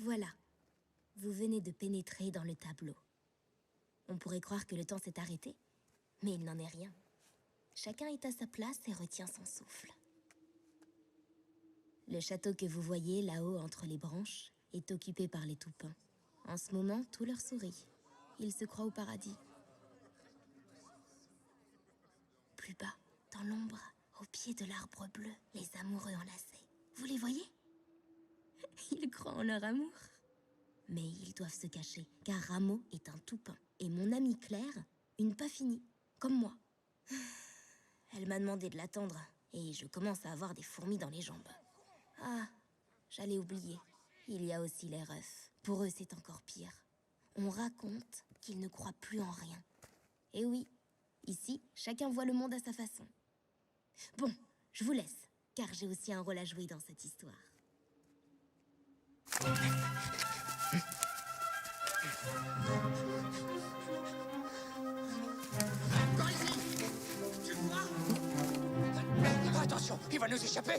Voilà. Vous venez de pénétrer dans le tableau. On pourrait croire que le temps s'est arrêté, mais il n'en est rien. Chacun est à sa place et retient son souffle. Le château que vous voyez là-haut entre les branches est occupé par les toupins. En ce moment, tout leur sourit. Ils se croient au paradis. Plus bas, dans l'ombre, au pied de l'arbre bleu, les amoureux enlacés. Vous les voyez? Ils croient en leur amour. Mais ils doivent se cacher, car Rameau est un toupin. Et mon amie Claire, une pas finie, comme moi. Elle m'a demandé de l'attendre, et je commence à avoir des fourmis dans les jambes. Ah, j'allais oublier. Il y a aussi les refs. Pour eux, c'est encore pire. On raconte qu'ils ne croient plus en rien. Et oui, ici, chacun voit le monde à sa façon. Bon, je vous laisse, car j'ai aussi un rôle à jouer dans cette histoire. Encore ici! Tu le vois? Attention, il va nous échapper!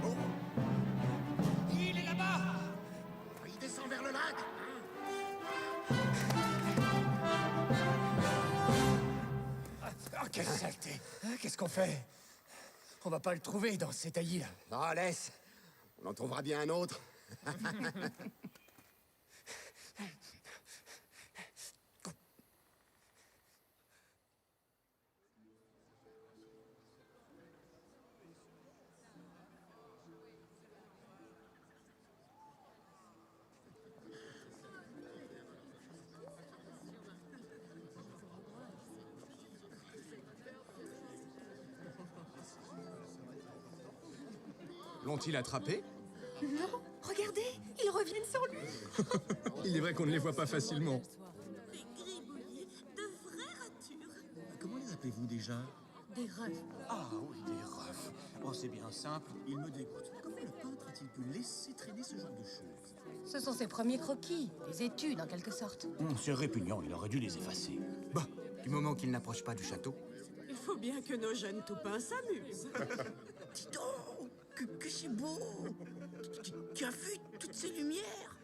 Oh. Il est là-bas! Il descend vers le lac! Oh, quelle saleté! Qu'est-ce qu'on fait? On va pas le trouver dans ces taillis-là. Non, laisse. On en trouvera bien un autre. L'ont-ils attrapé? Non, regardez, ils reviennent sur lui. Il est vrai qu'on ne les voit pas facilement. Des gribouillis, de vraies ratures. Comment les appelez-vous déjà? Des refs. Ah oui, des refs. Oh, c'est bien simple, il me dégoûte. Comment le peintre a-t-il pu laisser traîner ce genre de choses? Ce sont ses premiers croquis, des études en quelque sorte. C'est répugnant, il aurait dû les effacer. Bah, du moment qu'il n'approche pas du château. Il faut bien que nos jeunes toupins s'amusent. Dis donc, que c'est beau. Tu as vu toutes ces lumières?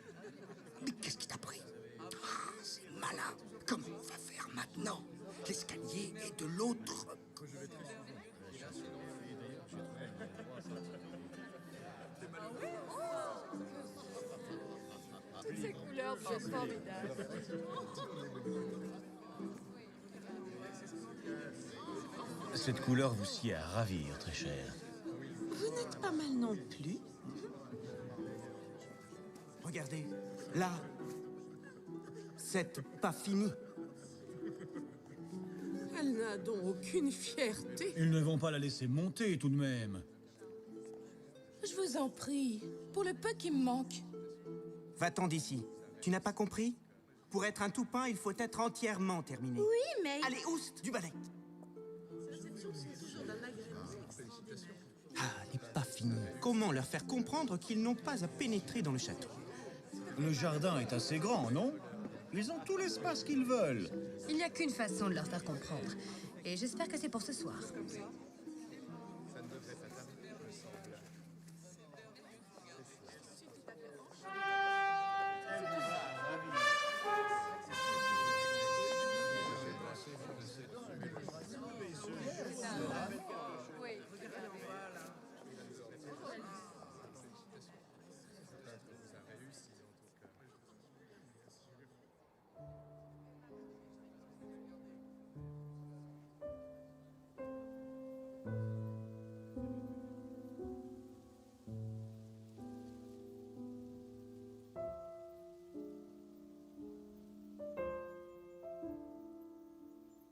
Mais qu'est-ce qui t'a pris? Ah, c'est malin. Comment on va faire maintenant? L'escalier est de l'autre. Toutes ces couleurs sont formidables. Cette couleur vous sied à ravir, très cher. Vous n'êtes pas mal non plus. Regardez, là. Cette pas finie. Elle n'a donc aucune fierté. Ils ne vont pas la laisser monter, tout de même. Je vous en prie, pour le peu qui me manque. Va-t'en d'ici. Tu n'as pas compris? Pour être un toupin, il faut être entièrement terminé. Oui, mais... Allez, oust, du balai. Ah, n'est pas fini. Comment leur faire comprendre qu'ils n'ont pas à pénétrer dans le château? Le jardin est assez grand, non? Ils ont tout l'espace qu'ils veulent. Il n'y a qu'une façon de leur faire comprendre. Et j'espère que c'est pour ce soir.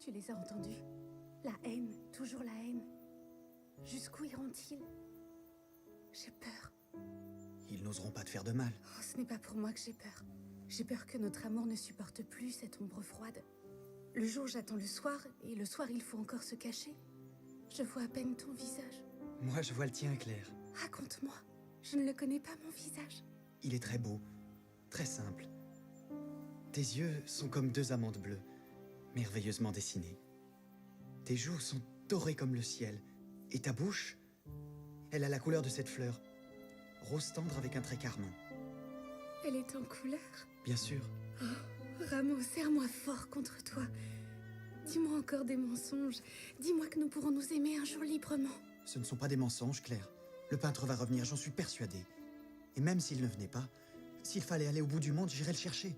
Tu les as entendus? La haine, toujours la haine. Jusqu'où iront-ils? J'ai peur. Ils n'oseront pas te faire de mal. Oh, ce n'est pas pour moi que j'ai peur. J'ai peur que notre amour ne supporte plus cette ombre froide. Le jour, j'attends le soir, et le soir, il faut encore se cacher. Je vois à peine ton visage. Moi, je vois le tien, Claire. Raconte-moi. Je ne le connais pas, mon visage. Il est très beau, très simple. Tes yeux sont comme deux amandes bleues, merveilleusement dessinées. Tes joues sont dorées comme le ciel. Et ta bouche, elle a la couleur de cette fleur. Rose tendre avec un trait carmin. Elle est en couleur. Bien sûr. Oh, Rameau, serre-moi fort contre toi. Dis-moi encore des mensonges. Dis-moi que nous pourrons nous aimer un jour librement. Ce ne sont pas des mensonges, Claire. Le peintre va revenir, j'en suis persuadée. Et même s'il ne venait pas, s'il fallait aller au bout du monde, j'irais le chercher.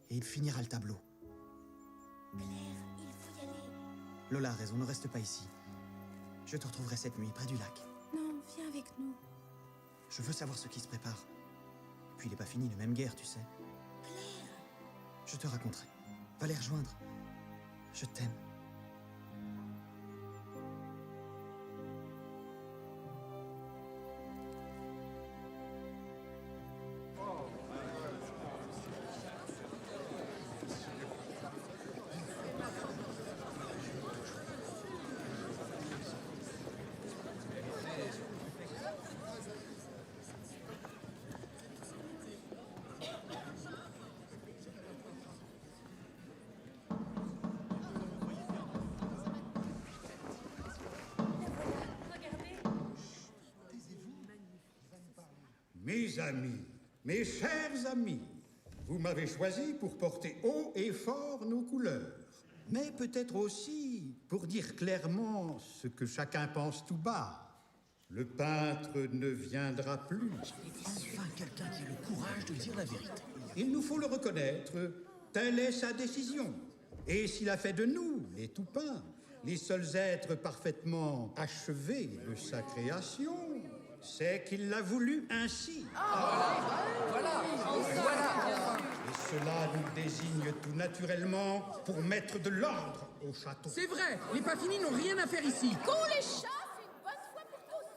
Et il finira le tableau. Claire, il faut y aller. Lola a raison, ne reste pas ici. Je te retrouverai cette nuit, près du lac. Non, viens avec nous. Je veux savoir ce qui se prépare. Puis il n'est pas fini, la même guerre, tu sais. Claire! Je te raconterai. Va les rejoindre. Je t'aime. Mes amis, mes chers amis, vous m'avez choisi pour porter haut et fort nos couleurs, mais peut-être aussi pour dire clairement ce que chacun pense tout bas. Le peintre ne viendra plus. Enfin, quelqu'un qui a le courage de dire la vérité. Il nous faut le reconnaître, telle est sa décision. Et s'il a fait de nous, les Toupins, les seuls êtres parfaitement achevés de sa création, c'est qu'il l'a voulu ainsi. Voilà. Et cela nous désigne tout naturellement pour mettre de l'ordre au château. C'est vrai, les Paffini n'ont rien à faire ici. Qu'on les chasse une bonne fois pour tous.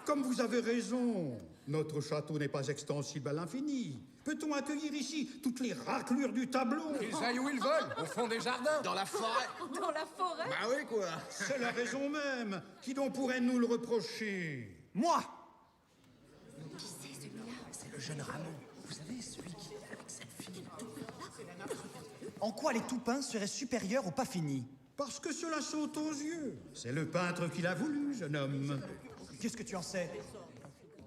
Comme vous avez raison, notre château n'est pas extensible à l'infini. Peut-on accueillir ici toutes les raclures du tableau? Ils aillent où ils veulent, au fond des jardins. Dans la forêt. Dans la forêt? Bah oui, quoi. C'est la raison même. Qui donc pourrait nous le reprocher? Moi! Qui c'est celui-là? C'est le jeune Rameau. Vous savez, celui qui est avec cette fille. En quoi les Toupins seraient supérieurs aux Paffini? Parce que cela saute aux yeux. C'est le peintre qui l'a voulu, jeune homme. Qu'est-ce que tu en sais?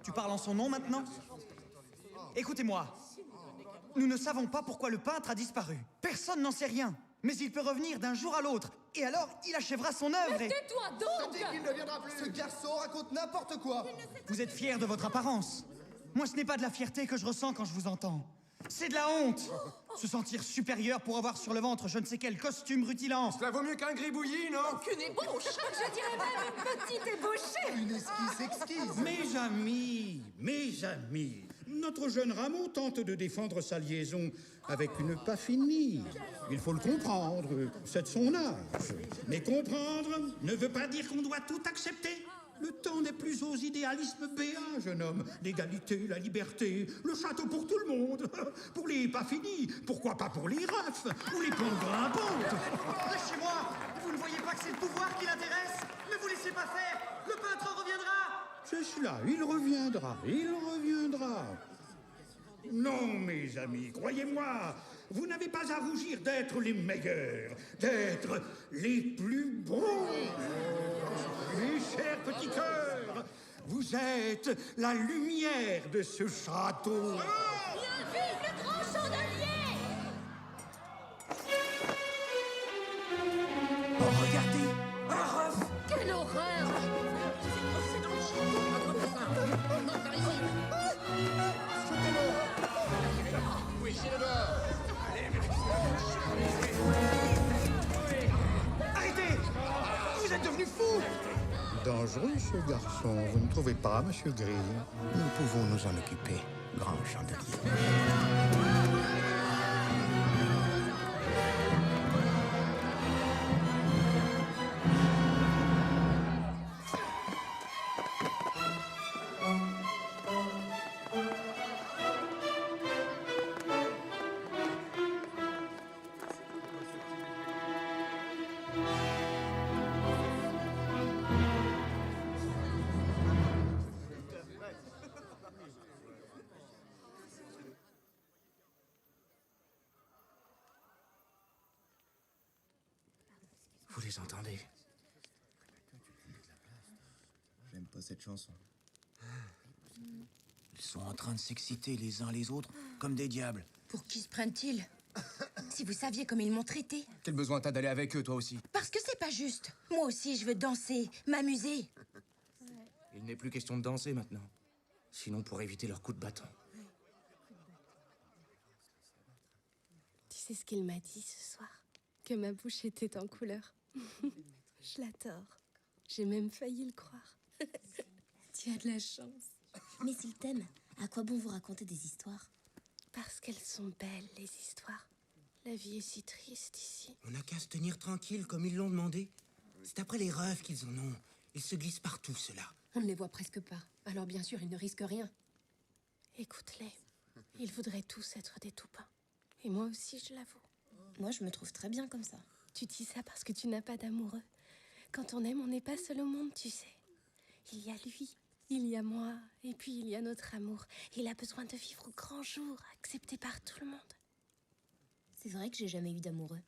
Tu parles en son nom maintenant? Écoutez-moi. Nous ne savons pas pourquoi le peintre a disparu. Personne n'en sait rien. Mais il peut revenir d'un jour à l'autre. Et alors, il achèvera son œuvre et... Tais-toi donc! Il ne viendra plus. Ce garçon raconte n'importe quoi. Vous êtes fiers de votre apparence. Moi, ce n'est pas de la fierté que je ressens quand je vous entends. C'est de la honte. Se sentir supérieur pour avoir sur le ventre je ne sais quel costume rutilant. Cela vaut mieux qu'un gribouillis, non? Qu'une ébauche! Je dirais même une petite ébauchée! Une esquisse exquise. Mes amis, notre jeune Rameau tente de défendre sa liaison avec une Paffini. Il faut le comprendre, c'est de son âge. Mais comprendre ne veut pas dire qu'on doit tout accepter. Le temps n'est plus aux idéalismes béats, jeune homme. L'égalité, la liberté, le château pour tout le monde. Pour les Paffini, pourquoi pas pour les Raffes ou les plantes grimpantes. Lâchez-moi! Vous ne voyez pas que c'est le pouvoir qui l'intéresse? Ne vous laissez pas faire! Le peintre reviendra! C'est cela, il reviendra. Non, mes amis, croyez-moi, vous n'avez pas à rougir d'être les meilleurs, d'être les plus beaux. Mes chers petits cœurs, vous êtes la lumière de ce château. Bien vive le grand chandelier! Oh, regardez! Un ref! Quelle horreur! C'est dans le château! Attrapez ça! Non, par ici! Oui, chez le dehors. Arrêtez! Vous êtes devenu fou! Dangereux, ce garçon, vous ne trouvez pas, monsieur Grill? Nous pouvons nous en occuper, grand chandelier. les entendez? J'aime pas cette chanson. Ils sont en train de s'exciter les uns les autres, comme des diables. Pour qui se prennent-ils? Si vous saviez comme ils m'ont traité. Quel besoin t'as d'aller avec eux, toi aussi? Parce que c'est pas juste. Moi aussi, je veux danser, m'amuser. Il n'est plus question de danser maintenant. Sinon, pour éviter leurs coups de bâton. Tu sais ce qu'il m'a dit ce soir? Que ma bouche était en couleur. Je l'adore. J'ai même failli le croire. Tu as de la chance. Mais s'il t'aime, à quoi bon vous raconter des histoires? Parce qu'elles sont belles, les histoires. La vie est si triste ici. On n'a qu'à se tenir tranquille comme ils l'ont demandé. C'est après les rêves qu'ils en ont. Ils se glissent partout, ceux-là. On ne les voit presque pas. Alors bien sûr, ils ne risquent rien. Écoute-les. Ils voudraient tous être des toupins. Et moi aussi, je l'avoue. Moi, je me trouve très bien comme ça. Tu dis ça parce que tu n'as pas d'amoureux. Quand on aime, on n'est pas seul au monde, tu sais. Il y a lui, il y a moi, et puis il y a notre amour. Il a besoin de vivre au grand jour, accepté par tout le monde. C'est vrai que j'ai jamais eu d'amoureux.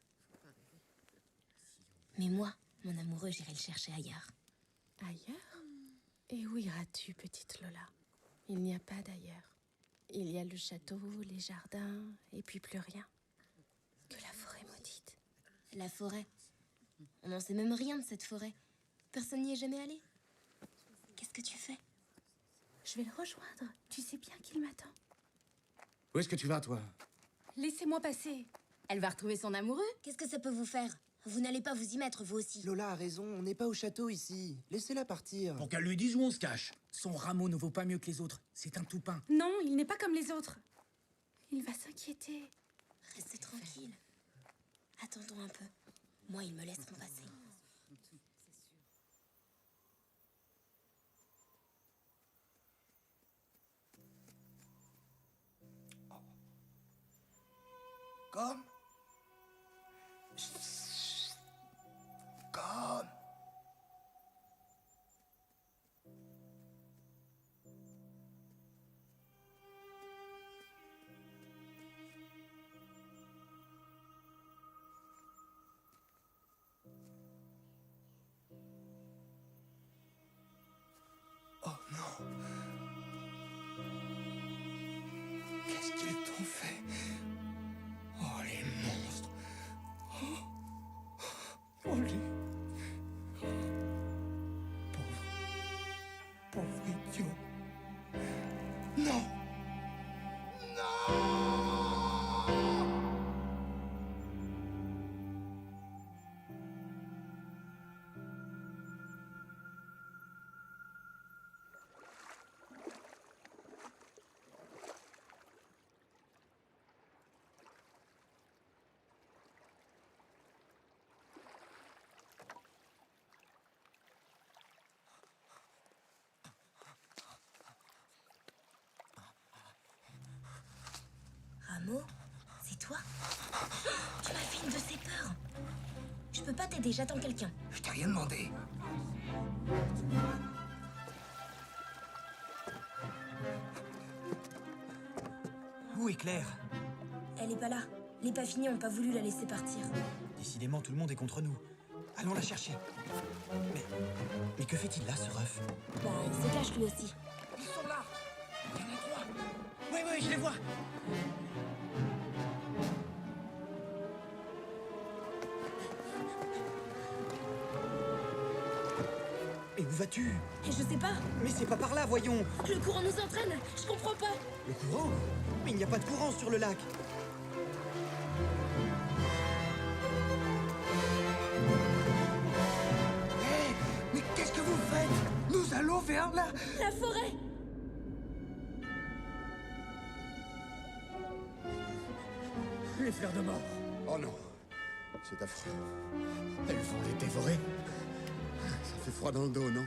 Mais moi, mon amoureux, j'irai le chercher ailleurs. Ailleurs? Et où iras-tu, petite Lola? Il n'y a pas d'ailleurs. Il y a le château, les jardins, et puis plus rien. Que la forêt maudite. La forêt. On n'en sait même rien de cette forêt. Personne n'y est jamais allé. Qu'est-ce que tu fais? Je vais le rejoindre. Tu sais bien qu'il m'attend. Où est-ce que tu vas, toi? Laissez-moi passer. Elle va retrouver son amoureux? Qu'est-ce que ça peut vous faire? Vous n'allez pas vous y mettre, vous aussi. Lola a raison, on n'est pas au château ici. Laissez-la partir. Pour qu'elle lui dise où on se cache. Son rameau ne vaut pas mieux que les autres. C'est un toupin. Non, il n'est pas comme les autres. Il va s'inquiéter. Restez tranquille. Attendons un peu. Moi, ils me laisseront passer. Comme. Comme. Oh non. Qu'est-ce qu'ils t'ont fait? Oh, les monstres. Oh, les... Pauvre idiot. Non. Non. Rameau, c'est toi? Tu m'as fait une de ces peurs. Je peux pas t'aider, j'attends quelqu'un. Je t'ai rien demandé. Où est Claire? Elle est pas là. Les Paffini ont pas voulu la laisser partir. Décidément, tout le monde est contre nous. Allons la chercher. Mais que fait-il là, ce ref? Bah, il se cache lui aussi. Ils sont là. Il y en a trois. Oui, oui, je les vois. Et où vas-tu? Et je sais pas. Mais c'est pas par là, voyons. Le courant nous entraîne. Je comprends pas. Le courant? Mais il n'y a pas de courant sur le lac. Hé, mais qu'est-ce que vous faites? Nous allons vers là. La forêt. Les fleurs de mort. Oh non, c'est affreux. Elles vont les dévorer. Ça fait froid dans le dos, non?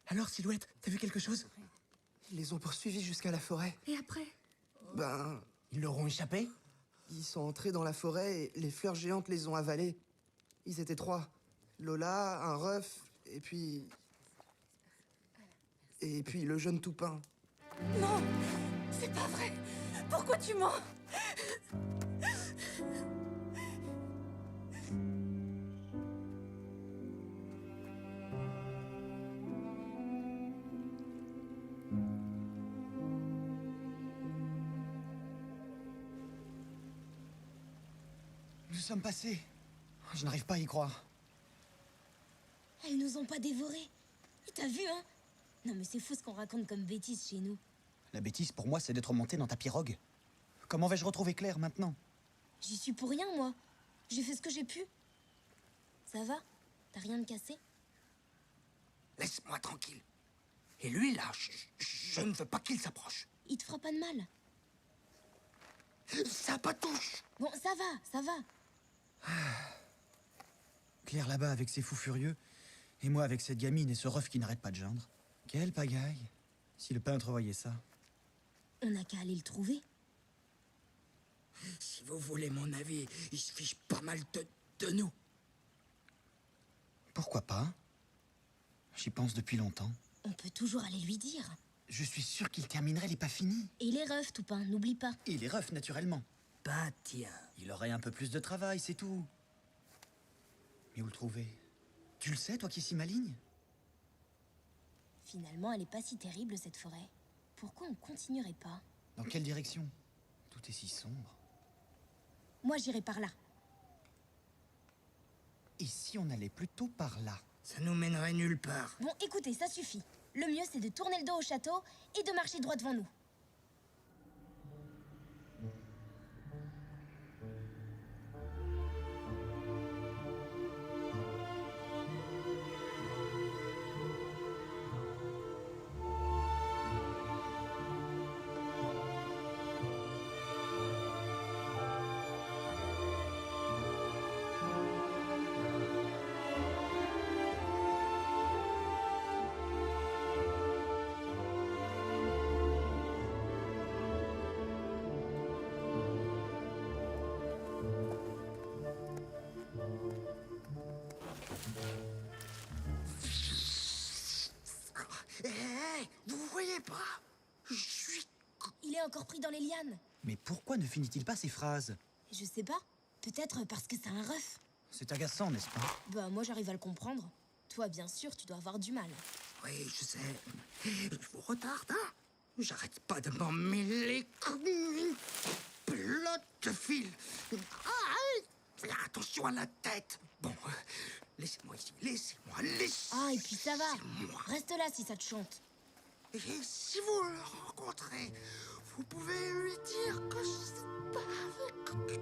Alors, Silhouette, t'as vu quelque chose? Ils les ont poursuivis jusqu'à la forêt. Et après? Ben, Ils leur ont échappé? ils sont entrés dans la forêt et les fleurs géantes les ont avalés. Ils étaient 3. Lola, un ref, et puis... Et puis le jeune Toupin. Non, c'est pas vrai. Pourquoi tu mens? Nous sommes passés. Je n'arrive pas à y croire. Elles nous ont pas dévorés. Et t'as vu, hein? Non mais c'est fou ce qu'on raconte comme bêtises chez nous. La bêtise pour moi, c'est d'être monté dans ta pirogue. Comment vais-je retrouver Claire maintenant? J'y suis pour rien, moi. J'ai fait ce que j'ai pu. Ça va? T'as rien de cassé? Laisse-moi tranquille. Et lui, là, je ne veux pas qu'il s'approche. Il te fera pas de mal. Ça pas touche. Bon, ça va, ça va. Claire là-bas avec ses fous furieux, et moi avec cette gamine et ce ref qui n'arrête pas de geindre. Quelle pagaille. Si le peintre voyait ça. On n'a qu'à aller le trouver. Si vous voulez mon avis, il se fiche pas mal de nous. Pourquoi pas? J'y pense depuis longtemps. On peut toujours aller lui dire. Je suis sûr qu'il terminerait les pas finis. Et les refs, Toupin, n'oublie pas. Et les refs, naturellement. Bah tiens. Il aurait un peu plus de travail, c'est tout. Mais où le trouver? Tu le sais, toi qui es si maligne? Finalement, elle est pas si terrible, cette forêt. Pourquoi on continuerait pas? Dans quelle direction? Tout est si sombre. Moi, j'irai par là. Et si on allait plutôt par là? Ça nous mènerait nulle part. Bon, écoutez, ça suffit. Le mieux, c'est de tourner le dos au château et de marcher droit devant nous. Hé, vous voyez pas? Je suis... Il est encore pris dans les lianes. Mais pourquoi ne finit-il pas ses phrases? Je sais pas. Peut-être parce que c'est un ref. C'est agaçant, n'est-ce pas? Bah, moi, j'arrive à le comprendre. Toi, bien sûr, tu dois avoir du mal. Oui, je sais. Je vous retarde, hein? J'arrête pas de m'emmêler comme une pelote de fil. Ah, attention à la tête. Bon, laissez-moi ici, laissez-moi. Ah, et puis ça va. Reste là si ça te chante. Et si vous le rencontrez, vous pouvez lui dire que je sais pas avec...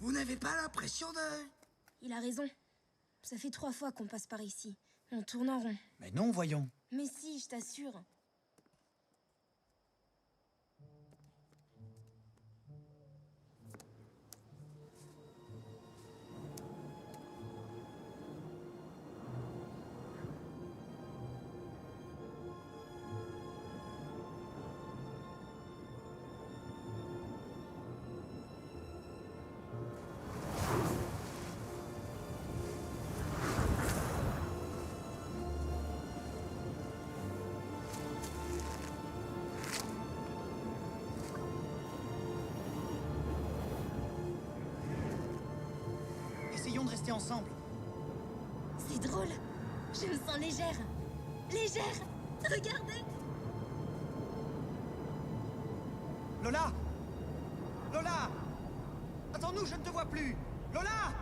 Vous n'avez pas l'impression de... Il a raison. Ça fait 3 fois qu'on passe par ici. On tourne en rond. Mais non, voyons. Mais si, je t'assure. Essayons de rester ensemble. C'est drôle. Je me sens légère. Légère. Regardez. Lola! Lola! Attends-nous, je ne te vois plus! Lola!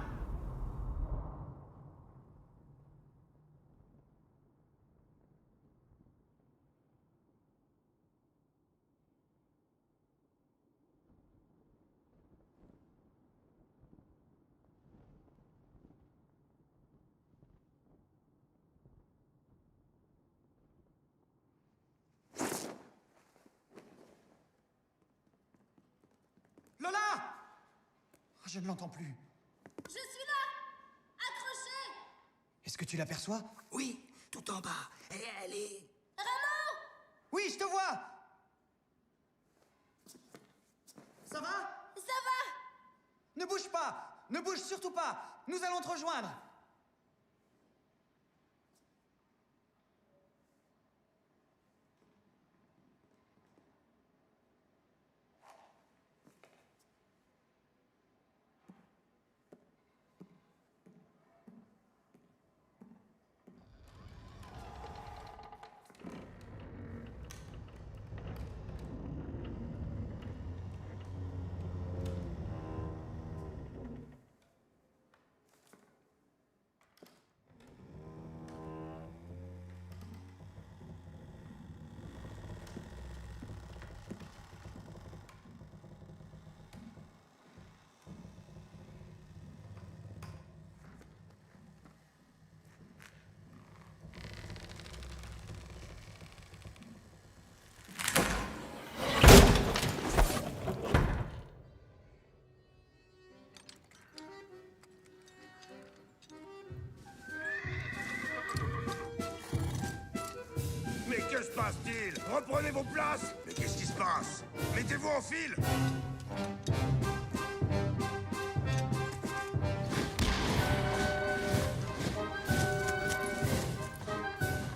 Lola! Oh, je ne l'entends plus. Je suis là! Accrochez! Est-ce que tu l'aperçois? Oui, tout en bas. Elle est... Rameau! Oui, je te vois! Ça va? Ça va! Ne bouge pas! Ne bouge surtout pas! Nous allons te rejoindre! Que se passe-t-il? Reprenez vos places! Mais qu'est-ce qui se passe? Mettez-vous en file!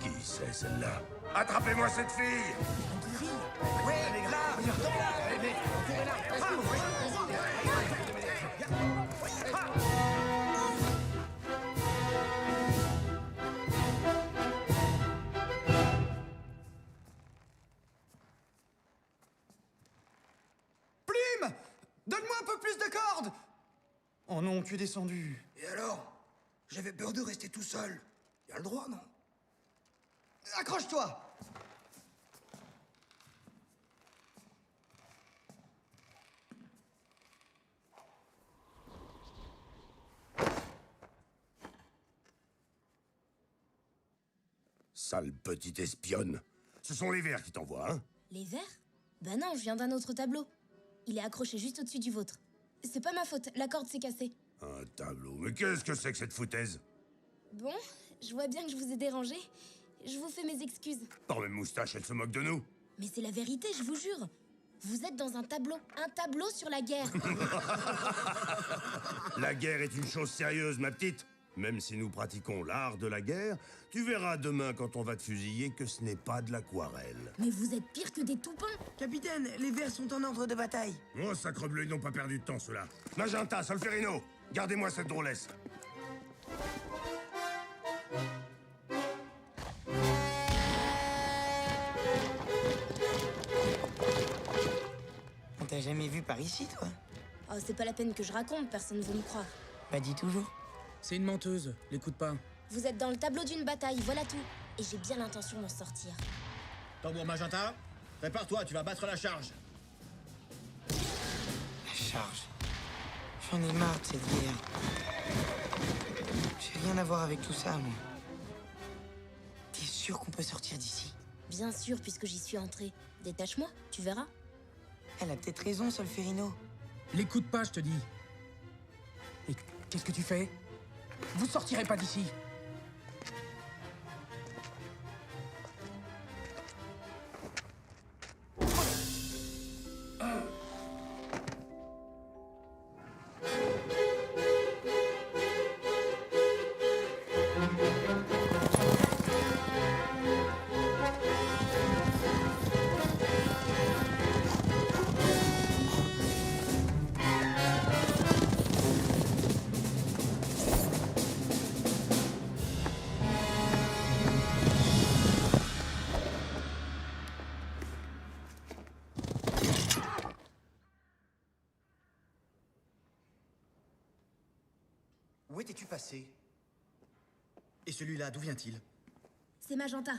Qui c'est celle-là? Attrapez-moi cette fille! Oui, là! Donne-moi un peu plus de cordes! Oh non, tu es descendu. Et alors? J'avais peur de rester tout seul. Y a le droit, non? Accroche-toi! Sale petite espionne. Ce sont les vers qui t'envoient, hein? Les vers? Bah non, je viens d'un autre tableau. Il est accroché juste au-dessus du vôtre. C'est pas ma faute, la corde s'est cassée. Un tableau. Mais qu'est-ce que c'est que cette foutaise? Bon, je vois bien que je vous ai dérangé. Je vous fais mes excuses. Par mes moustaches, elle se moque de nous. Mais c'est la vérité, je vous jure. Vous êtes dans un tableau sur la guerre. La guerre est une chose sérieuse, ma petite. Même si nous pratiquons l'art de la guerre, tu verras demain quand on va te fusiller que ce n'est pas de l'aquarelle. Mais vous êtes pire que des toupins. Capitaine, les vers sont en ordre de bataille. Oh, sacrebleu, ils n'ont pas perdu de temps, ceux-là. Magenta, Solferino, gardez-moi cette drôlesse. On t'a jamais vu par ici, toi? Oh, c'est pas la peine que je raconte, personne ne veut me croire. Bah, dis toujours. C'est une menteuse, l'écoute pas. Vous êtes dans le tableau d'une bataille, voilà tout. Et j'ai bien l'intention d'en sortir. Tambour Magenta, prépare-toi, tu vas battre la charge. La charge. J'en ai marre de cette guerre. J'ai rien à voir avec tout ça, moi. T'es sûr qu'on peut sortir d'ici? Bien sûr, puisque j'y suis entrée. Détache-moi, tu verras. Elle a peut-être raison, Solferino. L'écoute pas, je te dis. Et qu'est-ce que tu fais? Vous sortirez pas d'ici. Où étais-tu passé? Et celui-là, d'où vient-il? C'est Magenta.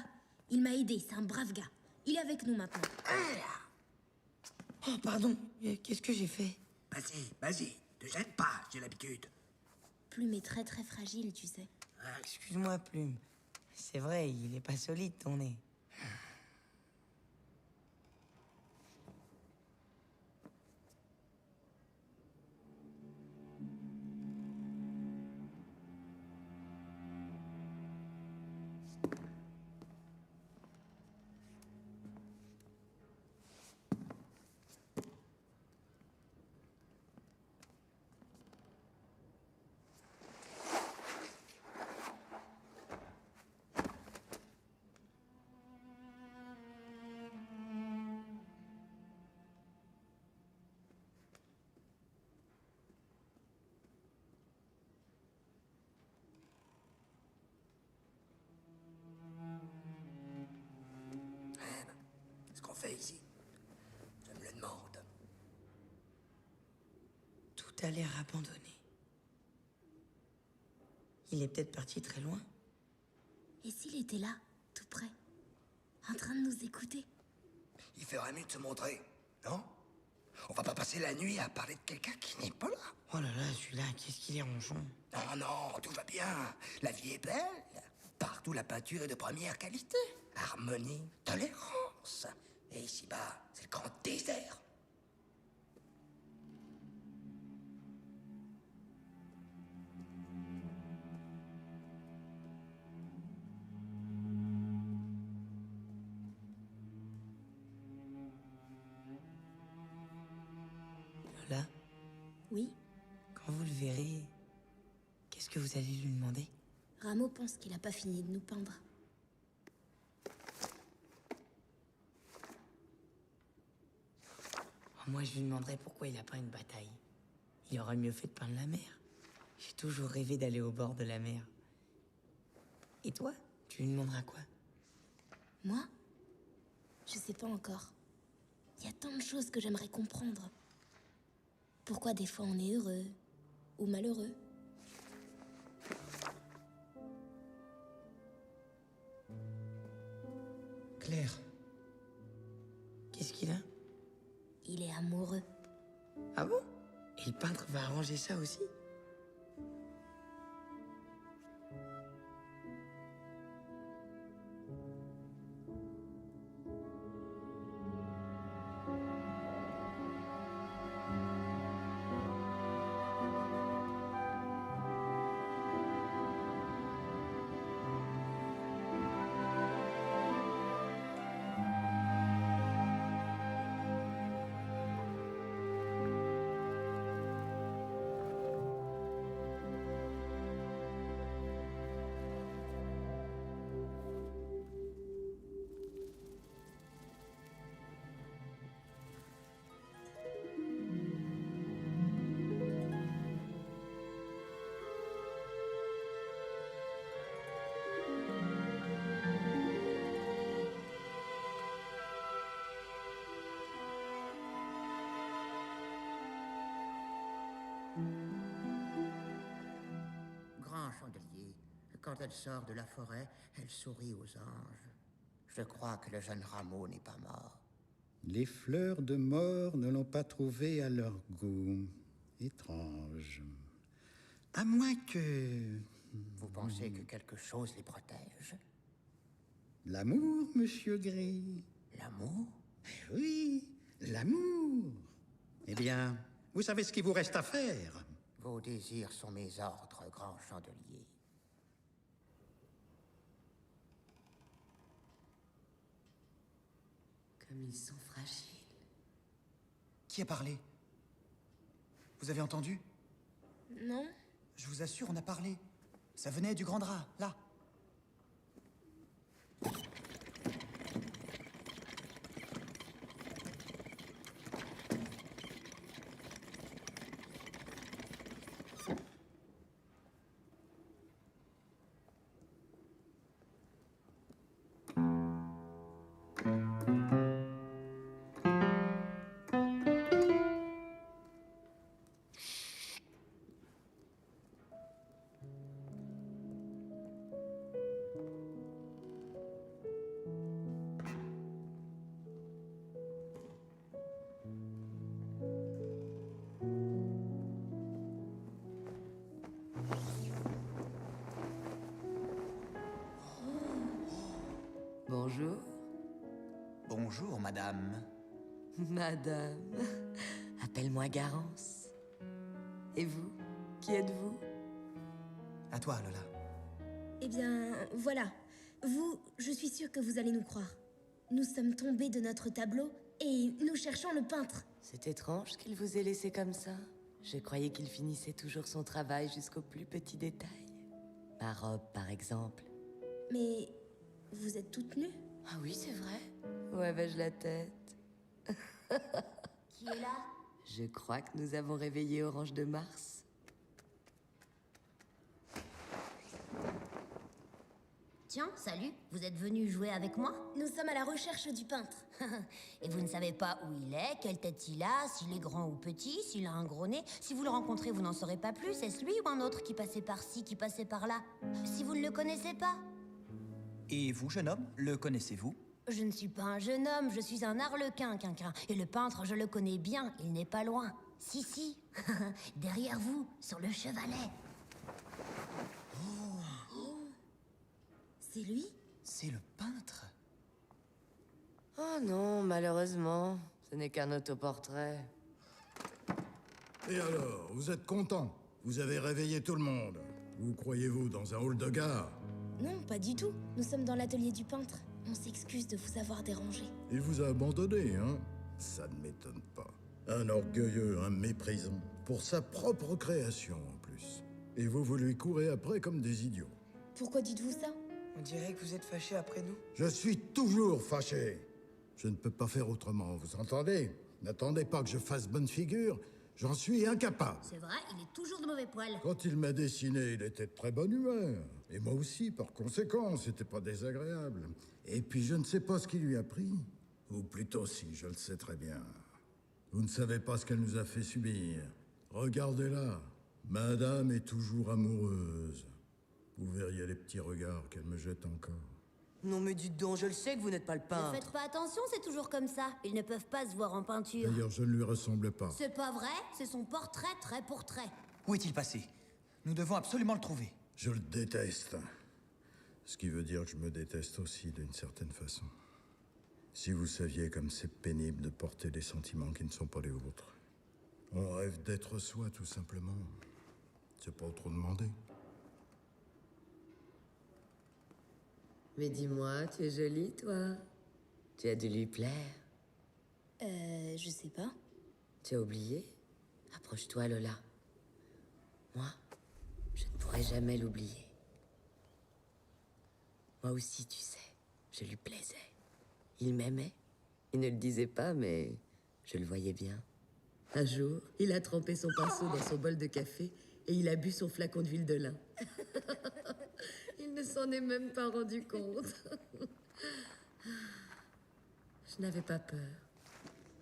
Il m'a aidé, c'est un brave gars. Il est avec nous maintenant. Oh, pardon. Qu'est-ce que j'ai fait? Vas-y, te gêne pas, j'ai l'habitude. Plume est très très fragile, tu sais. Ah, excuse-moi, Plume. C'est vrai, il est pas solide, ton nez. Qu'est-ce qu'on fait ici? Je me le demande. Tout a l'air abandonné. Il est peut-être parti très loin. Et s'il était là, tout près, en train de nous écouter? Il ferait mieux de se montrer, non? On va pas passer la nuit à parler de quelqu'un qui n'est pas là. Oh là là, celui-là, qu'est-ce qu'il est ronchon. Non, tout va bien. La vie est belle. Partout, la peinture est de première qualité. Harmonie, tolérance. Et ici-bas, c'est le grand désert. Lola, Oui, quand vous le verrez, qu'est-ce que vous allez lui demander? Rameau pense qu'il a pas fini de nous peindre. Oh, moi, je lui demanderais pourquoi il a peint une bataille. Il aurait mieux fait de peindre la mer. J'ai toujours rêvé d'aller au bord de la mer. Et toi, tu lui demanderas quoi? Moi? Je sais pas encore. Il y a tant de choses que j'aimerais comprendre. Pourquoi des fois on est heureux ou malheureux? Claire. Qu'est-ce qu'il a? Il est amoureux. Ah bon? Et le peintre va arranger ça aussi? Grand chandelier, quand elle sort de la forêt, elle sourit aux anges. Je crois que le jeune Rameau n'est pas mort. Les fleurs de mort ne l'ont pas trouvé à leur goût. Étrange. À moins que... Vous pensez que quelque chose les protège? L'amour, monsieur Gris. L'amour? Oui, l'amour. Eh bien, vous savez ce qu'il vous reste à faire. Vos désirs sont mes ordres, grand chandelier. Comme ils sont fragiles. Qui a parlé? Vous avez entendu? Non. Je vous assure, on a parlé. Ça venait du grand drap, là. Bonjour. Bonjour, madame. Madame. Appelle-moi Garance. Et vous? Qui êtes-vous? À toi, Lola. Eh bien, voilà. Vous, je suis sûre que vous allez nous croire. Nous sommes tombés de notre tableau et nous cherchons le peintre. C'est étrange qu'il vous ait laissé comme ça. Je croyais qu'il finissait toujours son travail jusqu'au plus petit détail. Ma robe, par exemple. Mais vous êtes toutes nues. Ah oui, c'est vrai. Où avais-je la tête? Qui est là? Je crois que nous avons réveillé Orange de Mars. Tiens, salut, vous êtes venu jouer avec moi? Nous sommes à la recherche du peintre. Et vous ne savez pas où il est, quelle tête il a, s'il est grand ou petit, s'il a un gros nez. Si vous le rencontrez, vous n'en saurez pas plus. Est-ce lui ou un autre qui passait par-ci, qui passait par-là? Si vous ne le connaissez pas? Et vous, jeune homme, le connaissez-vous? Je ne suis pas un jeune homme, je suis un arlequin, quinquin. Et le peintre, je le connais bien, il n'est pas loin. Si, si, derrière vous, sur le chevalet. C'est lui? C'est le peintre. Oh non, malheureusement, ce n'est qu'un autoportrait. Et alors, vous êtes content? Vous avez réveillé tout le monde. Vous croyez-vous dans un hall de gare? Non, pas du tout. Nous sommes dans l'atelier du peintre. On s'excuse de vous avoir dérangé. Il vous a abandonné, hein? Ça ne m'étonne pas. Un orgueilleux, un méprisant. Pour sa propre création, en plus. Et vous lui courez après comme des idiots. Pourquoi dites-vous ça? On dirait que vous êtes fâchés après nous. Je suis toujours fâché. Je ne peux pas faire autrement, vous entendez? N'attendez pas que je fasse bonne figure. J'en suis incapable. C'est vrai, il est toujours de mauvais poil. Quand il m'a dessiné, il était de très bonne humeur. Et moi aussi, par conséquent, c'était pas désagréable. Et puis, je ne sais pas ce qui lui a pris. Ou plutôt si, je le sais très bien. Vous ne savez pas ce qu'elle nous a fait subir. Regardez-la. Madame est toujours amoureuse. Vous verriez les petits regards qu'elle me jette encore. Non mais dites donc, je le sais que vous n'êtes pas le Ne peintre. faites pas attention, c'est toujours comme ça. Ils ne peuvent pas se voir en peinture. D'ailleurs, je ne lui ressemble pas. C'est pas vrai, c'est son portrait trait pour trait. Où est-il passé? Nous devons absolument le trouver. Je le déteste. Ce qui veut dire que je me déteste aussi d'une certaine façon. Si vous saviez comme c'est pénible de porter des sentiments qui ne sont pas les vôtres. On rêve d'être soi, tout simplement. C'est pas trop demander. Mais dis-moi, tu es jolie, toi. Tu as dû lui plaire. Je sais pas. Tu as oublié? Approche-toi, Lola. Moi, je ne pourrai jamais l'oublier. Moi aussi, tu sais, je lui plaisais. Il m'aimait. Il ne le disait pas, mais je le voyais bien. Un jour, il a trempé son pinceau dans son bol de café et il a bu son flacon d'huile de lin. Il ne s'en est même pas rendu compte. Je n'avais pas peur.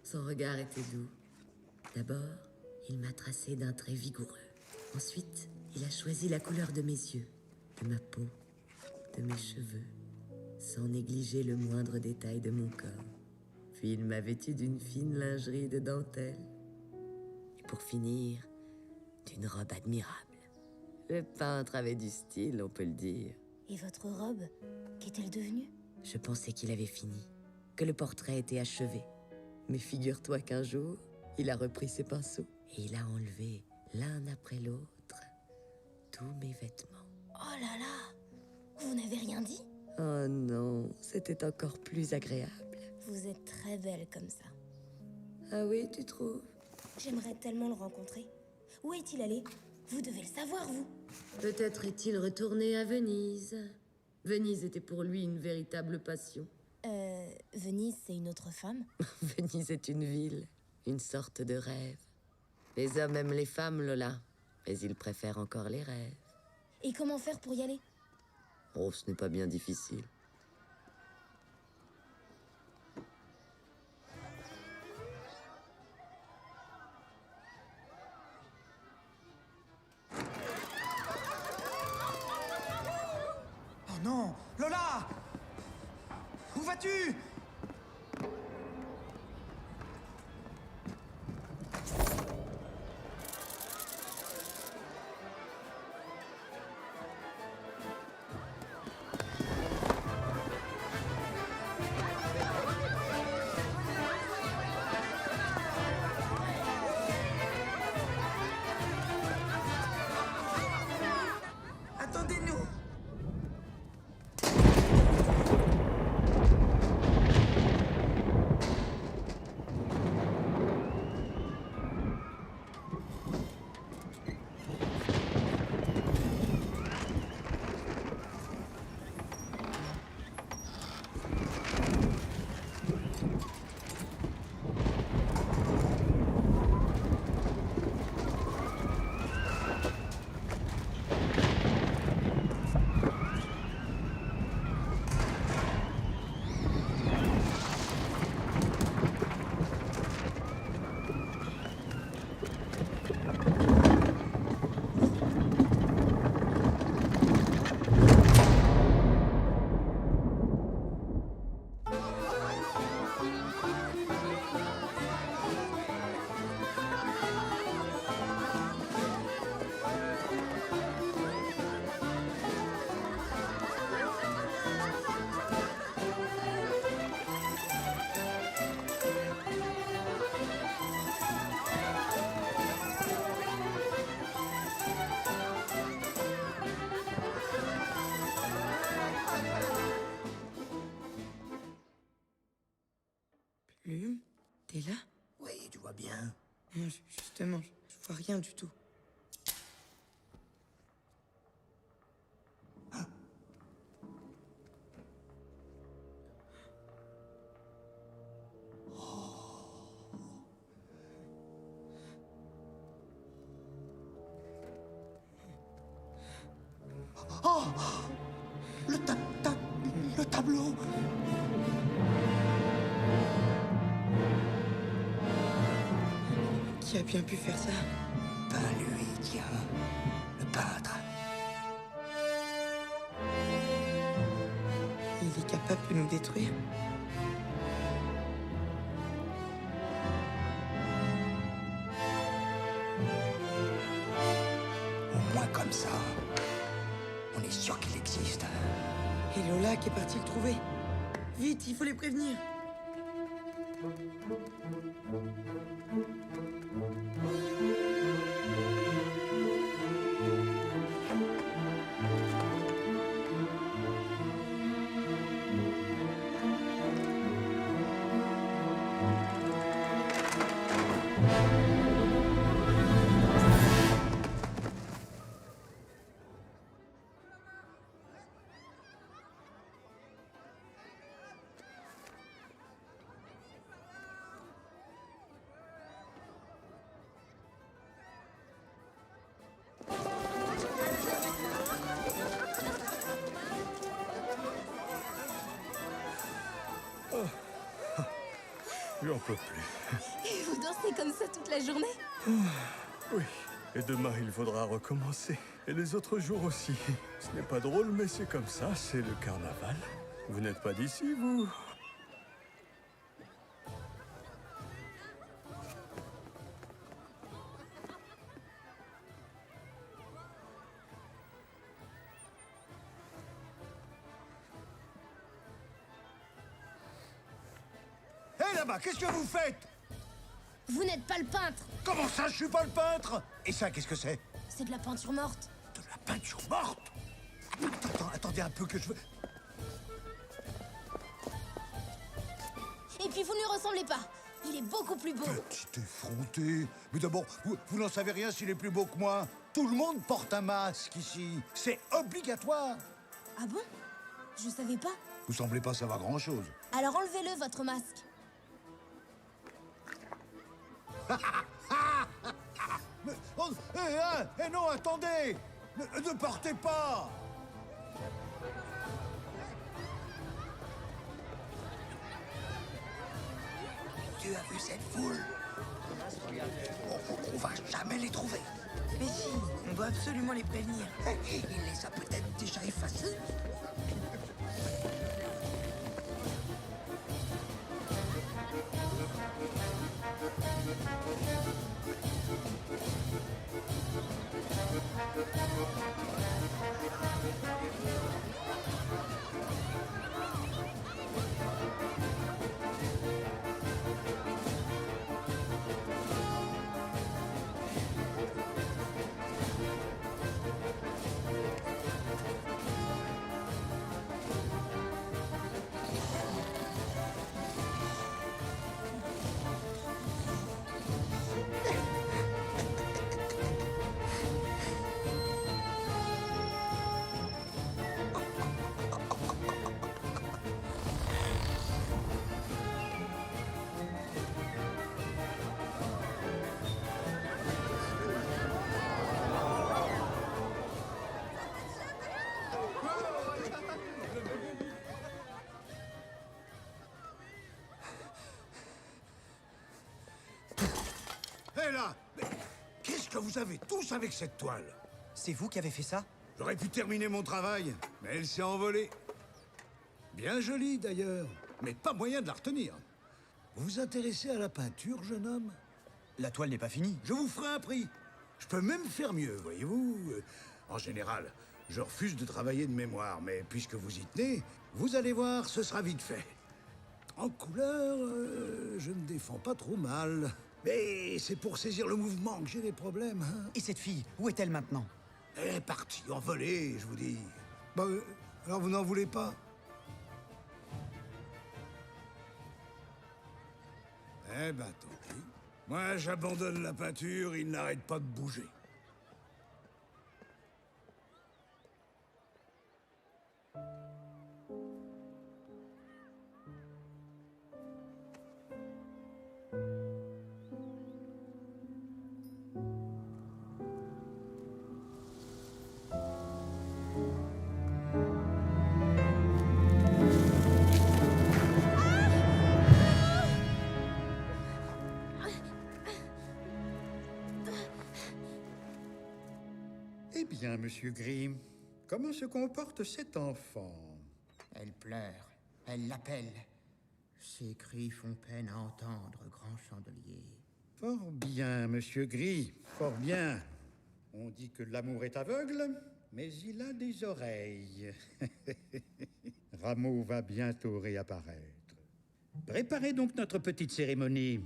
Son regard était doux. D'abord, il m'a tracé d'un trait vigoureux. Ensuite, il a choisi la couleur de mes yeux, de ma peau, de mes cheveux, sans négliger le moindre détail de mon corps. Puis il m'a vêtu d'une fine lingerie de dentelle. Et pour finir, d'une robe admirable. Le peintre avait du style, on peut le dire. Et votre robe, qu'est-elle devenue? Je pensais qu'il avait fini, que le portrait était achevé. Mais figure-toi qu'un jour, il a repris ses pinceaux et il a enlevé, l'un après l'autre, tous mes vêtements. Oh là là! Vous n'avez rien dit? Oh non, c'était encore plus agréable. Vous êtes très belle comme ça. Ah oui, tu trouves? J'aimerais tellement le rencontrer. Où est-il allé? Vous devez le savoir, vous. Peut-être est-il retourné à Venise. Venise était pour lui une véritable passion. Venise, c'est une autre femme? Venise est une ville, une sorte de rêve. Les hommes aiment les femmes, Lola, mais ils préfèrent encore les rêves. Et comment faire pour y aller? Oh, ce n'est pas bien difficile. Oh non! Lola! Où vas-tu? Attendez-nous! Plume, t'es là? Oui, tu vois bien. Non, justement, je vois rien du tout. Oh! Le tableau! Qui a bien pu faire ça? Ben lui, tiens. Le peintre. Il est capable de nous détruire? Au moins comme ça, on est sûr qu'il existe. Et Lola qui est partie le trouver. Vite, il faut les prévenir. J'en peux plus. Et vous dansez comme ça toute la journée? Oui, et demain il faudra recommencer. Et les autres jours aussi. Ce n'est pas drôle, mais c'est comme ça, c'est le carnaval. Vous n'êtes pas d'ici, vous? là-bas, qu'est-ce que vous faites? Vous n'êtes pas le peintre! Comment ça, je suis pas le peintre? Et ça, qu'est-ce que c'est? C'est de la peinture morte. De la peinture morte? Attendez un peu que je veux... Et puis vous ne lui ressemblez pas. Il est beaucoup plus beau. Petit effronté. Mais d'abord, vous n'en savez rien s'il est plus beau que moi. Tout le monde porte un masque ici. C'est obligatoire. Ah bon? Je savais pas. Vous semblez pas savoir grand-chose. Alors enlevez-le, votre masque. Mais, oh, non, attendez! Ne partez pas! Tu as vu cette foule? On va jamais les trouver. Mais si, on doit absolument les prévenir. Il les a peut-être déjà effacés. Hé là! Mais qu'est-ce que vous avez tous avec cette toile? C'est vous qui avez fait ça? J'aurais pu terminer mon travail, mais elle s'est envolée. Bien jolie, d'ailleurs, mais pas moyen de la retenir. Vous vous intéressez à la peinture, jeune homme? La toile n'est pas finie. Je vous ferai un prix. Je peux même faire mieux, voyez-vous. En général, je refuse de travailler de mémoire, mais puisque vous y tenez, vous allez voir, ce sera vite fait. En couleur, je me défends pas trop mal. Mais c'est pour saisir le mouvement que j'ai des problèmes, hein. Et cette fille, où est-elle maintenant? Elle est partie, envolée, je vous dis. Bah, alors vous n'en voulez pas? Eh ben, tant pis. Moi, j'abandonne la peinture, il n'arrête pas de bouger. Eh bien, monsieur Grimm, comment se comporte cet enfant? Elle pleure. Elle l'appelle. Ses cris font peine à entendre, grand chandelier. Fort bien, monsieur Gris, fort bien. On dit que l'amour est aveugle, mais il a des oreilles. Rameau va bientôt réapparaître. Préparez donc notre petite cérémonie.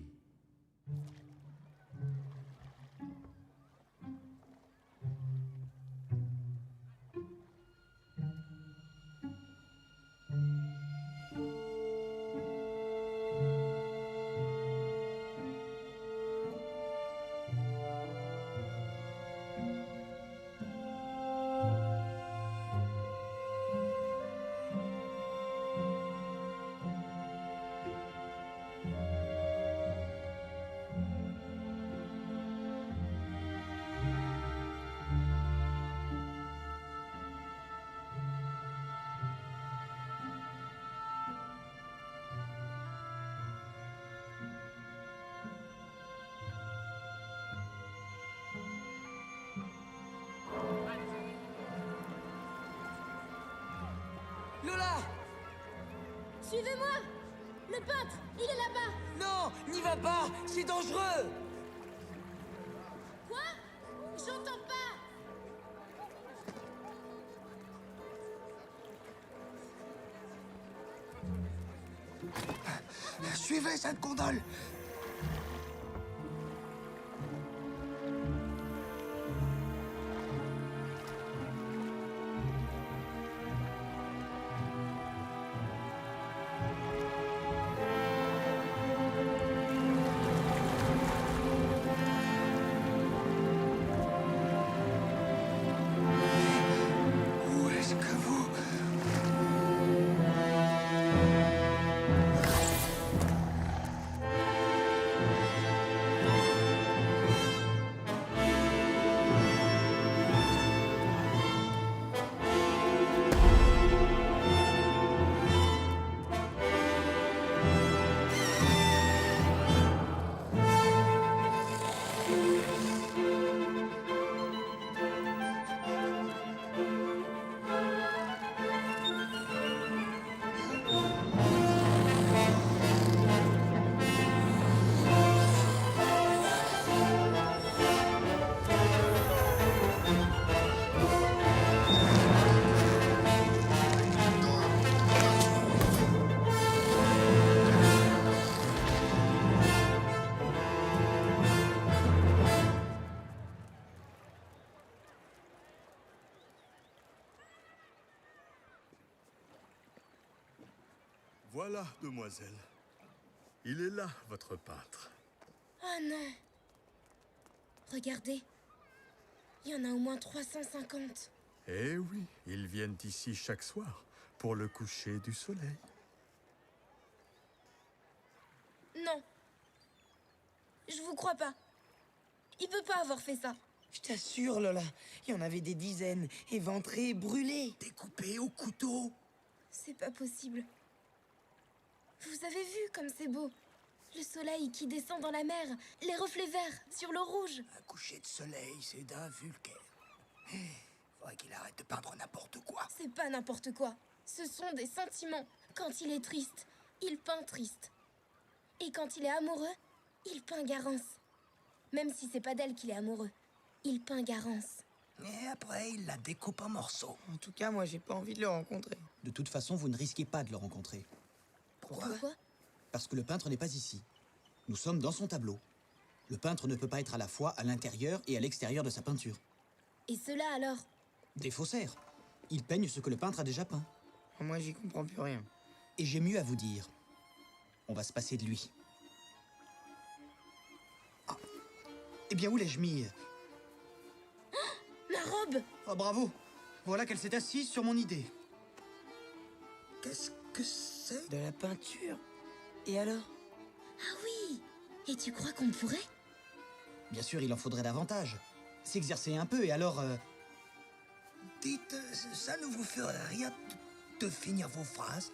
Lola! Suivez-moi! Le peintre, il est là-bas! Non, n'y va pas! C'est dangereux! Quoi? J'entends pas! Suivez cette gondole. Où est-ce que vous... Voilà, demoiselle. Il est là, votre peintre. Oh non. Regardez. Il y en a au moins 350. Eh oui, ils viennent ici chaque soir pour le coucher du soleil. Non. Je vous crois pas. Il peut pas avoir fait ça. Je t'assure, Lola, il y en avait des dizaines, éventrés, brûlés. Découpés au couteau. C'est pas possible. Vous avez vu comme c'est beau? Le soleil qui descend dans la mer, les reflets verts sur l'eau rouge. Un coucher de soleil, c'est d'un vulgaire. Faudrait qu'il arrête de peindre n'importe quoi. C'est pas n'importe quoi. Ce sont des sentiments. Quand il est triste, il peint triste. Et quand il est amoureux, il peint Garance. Même si c'est pas d'elle qu'il est amoureux, il peint Garance. Et après, il la découpe en morceaux. En tout cas, moi, j'ai pas envie de le rencontrer. De toute façon, vous ne risquez pas de le rencontrer. Pourquoi? Parce que le peintre n'est pas ici. Nous sommes dans son tableau. Le peintre ne peut pas être à la fois à l'intérieur et à l'extérieur de sa peinture. Et cela alors? Des faussaires. Ils peignent ce que le peintre a déjà peint. Moi, j'y comprends plus rien. Et j'ai mieux à vous dire. On va se passer de lui. Ah. Eh bien, où l'ai-je mis? Ma robe! Oh, bravo! Voilà qu'elle s'est assise sur mon idée. Qu'est-ce que c'est? De la peinture. Et alors? Ah oui! Et tu crois qu'on pourrait? Bien sûr, il en faudrait davantage. S'exercer un peu et alors... Dites, ça ne vous ferait rien de finir vos phrases?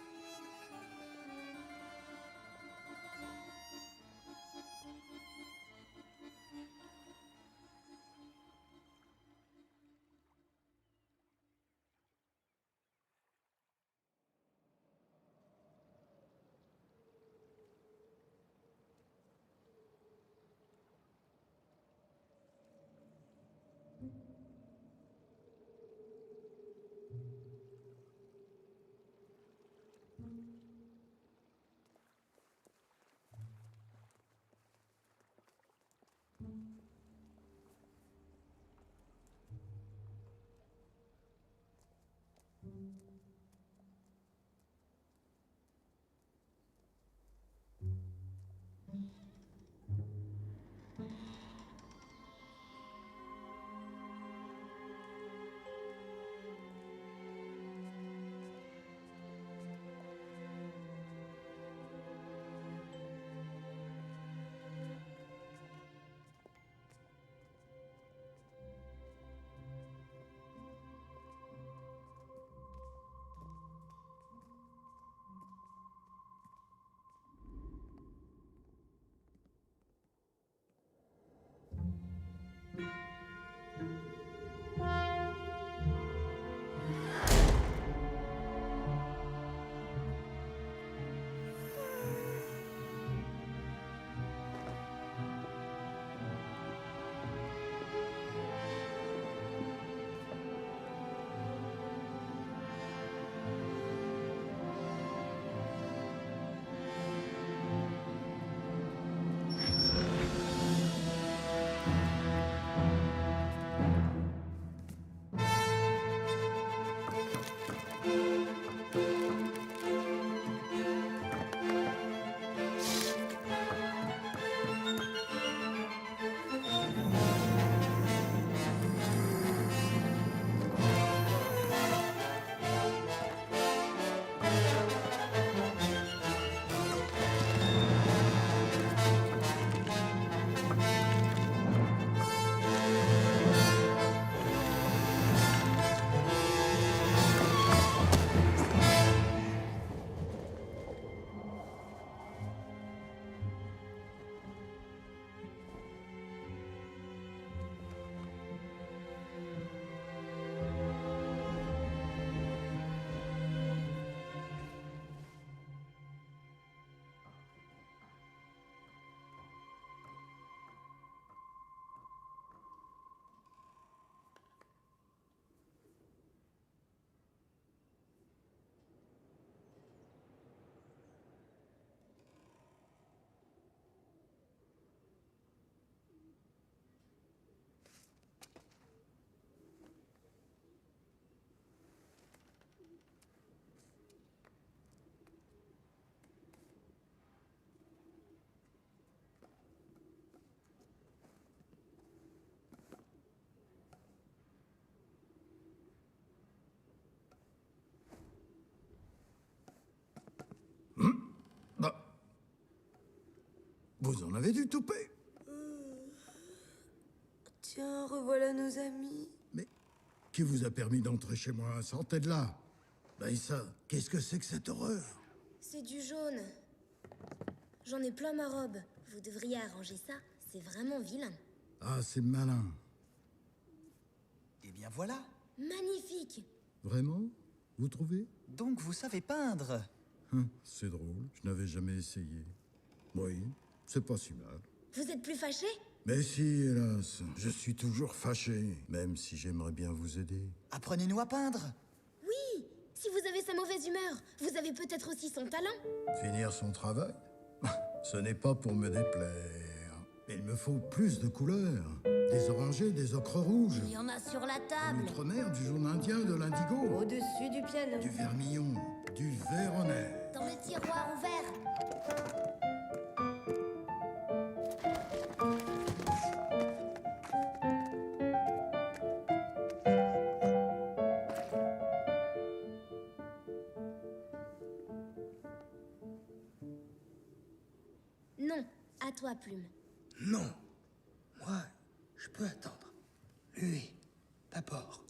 Vous en avez du toupet. Tiens, revoilà nos amis. Qui vous a permis d'entrer chez moi? Sortez de là. Baïssa, qu'est-ce que c'est que cette horreur? C'est du jaune. J'en ai plein ma robe. Vous devriez arranger ça. C'est vraiment vilain. Ah, c'est malin. Eh bien voilà. Magnifique. Vraiment? Vous trouvez? Donc vous savez peindre. C'est drôle, je n'avais jamais essayé. Oui, c'est pas si mal. Vous êtes plus fâché? Mais si, hélas, je suis toujours fâché, même si j'aimerais bien vous aider. Apprenez-nous à peindre. Oui. Si vous avez sa mauvaise humeur, vous avez peut-être aussi son talent. Finir son travail? Ce n'est pas pour me déplaire. Il me faut plus de couleurs. Des orangés, des ocres rouges. Il y en a sur la De table. l'outre-mer, du jaune indien, de l'indigo. Au-dessus du piano. Du vermillon, du véronais. Dans le tiroir ouvert. Non, à toi, Plume. Non. Moi, je peux attendre. Lui, d'abord.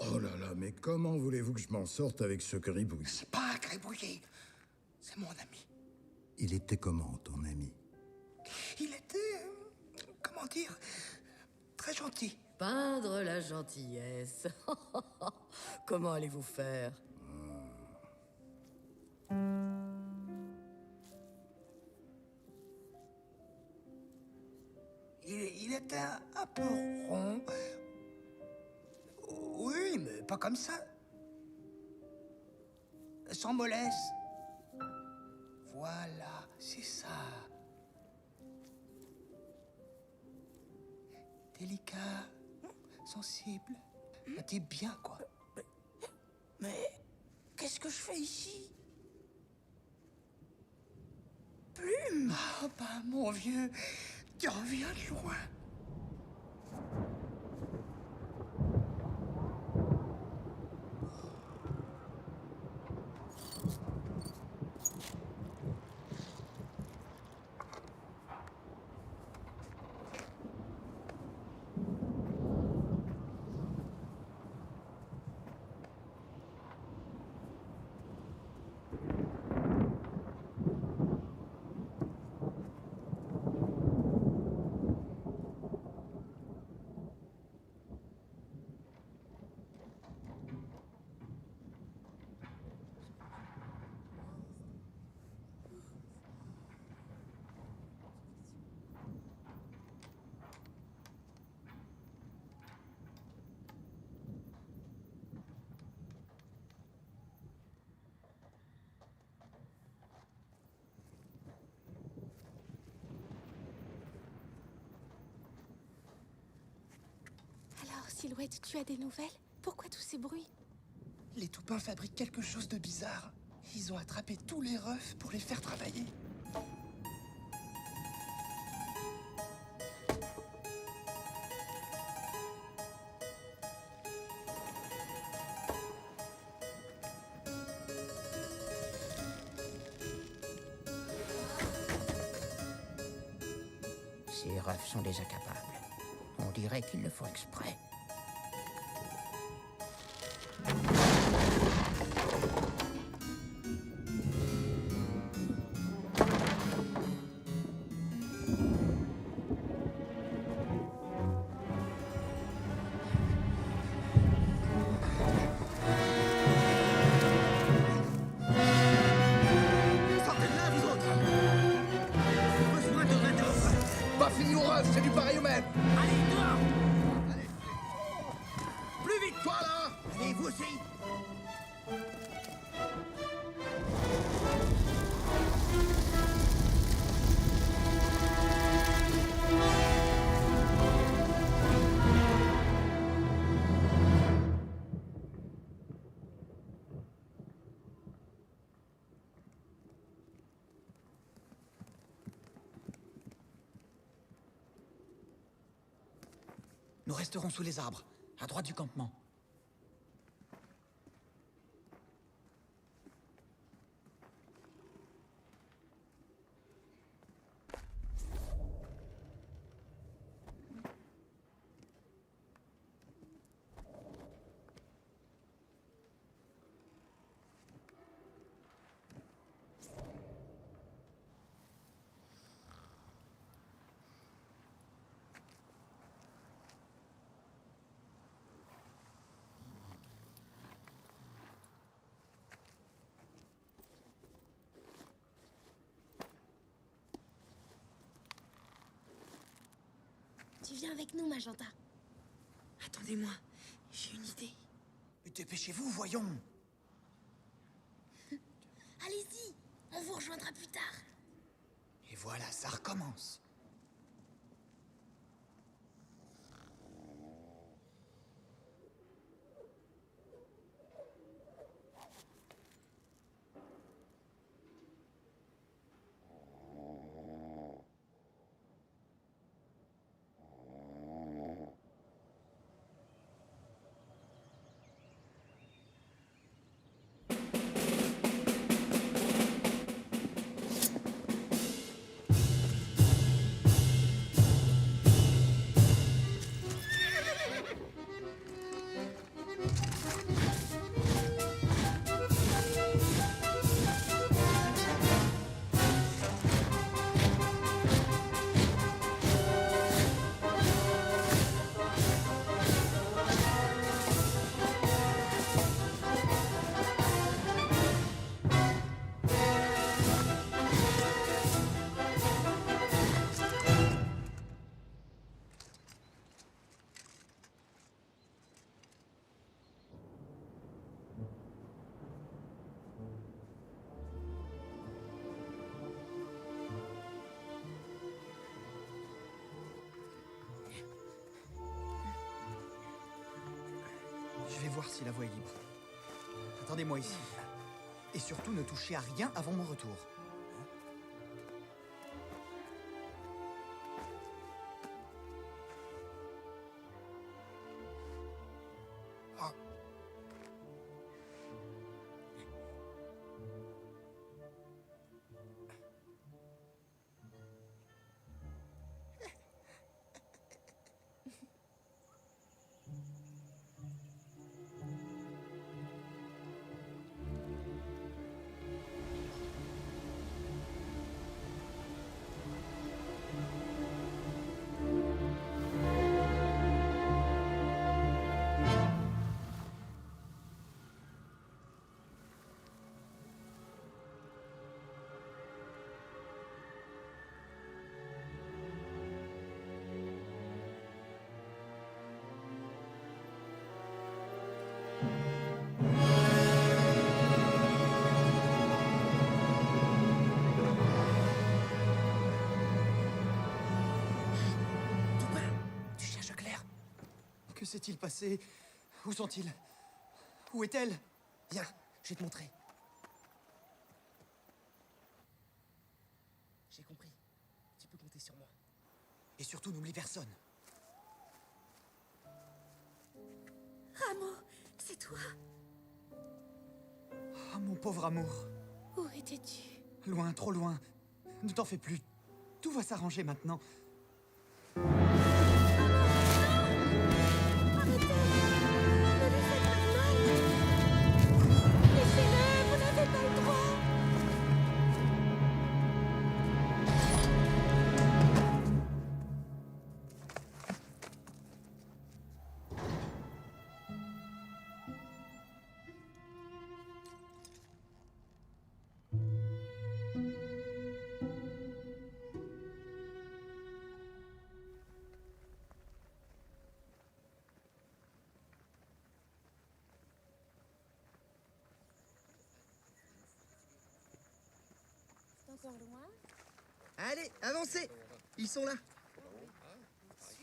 Oh là là, mais comment voulez-vous que je m'en sorte avec ce gribouille? C'est pas un gribouillis. C'est mon ami. Il était comment, ton ami? Il était... comment dire... très gentil. Peindre la gentillesse. Comment allez-vous faire? Il était un peu rond. Oui, mais pas comme ça. Sans mollesse. Voilà, c'est ça. Délicat, sensible. T'es bien, quoi. Mais qu'est-ce que je fais ici? Plume! Ah, bah, mon vieux, tu reviens de loin. Alors, Silhouette, tu as des nouvelles? Pourquoi tous ces bruits? Les Toupins fabriquent quelque chose de bizarre. Ils ont attrapé tous les refs pour les faire travailler. Ces refs sont des incapables. On dirait qu'ils le font exprès. Sortez de là, vous autres! Besoin de main-d'œuvre! Pas fini au ref, c'est du pareil au même! Allez, dehors! Allez. Plus vite, toi, là! Allez, vous aussi! Nous resterons sous les arbres, à droite du campement. Tu viens avec nous, Magenta. Attendez-moi, j'ai une idée. Dépêchez-vous, voyons. Allez-y, on vous rejoindra plus tard. Et voilà, ça recommence. Je vais voir si la voie est libre. Attendez-moi ici. Et surtout, ne touchez à rien avant mon retour. Que s'est-il passé? Où sont-ils? Où est-elle? Viens, je vais te montrer. J'ai compris. Tu peux compter sur moi. Et surtout, n'oublie personne. Rameau, c'est toi. Oh, mon pauvre amour. Où étais-tu? Loin, trop loin. Ne t'en fais plus. Tout va s'arranger maintenant. Encore loin? Allez, avancez. Ils sont là.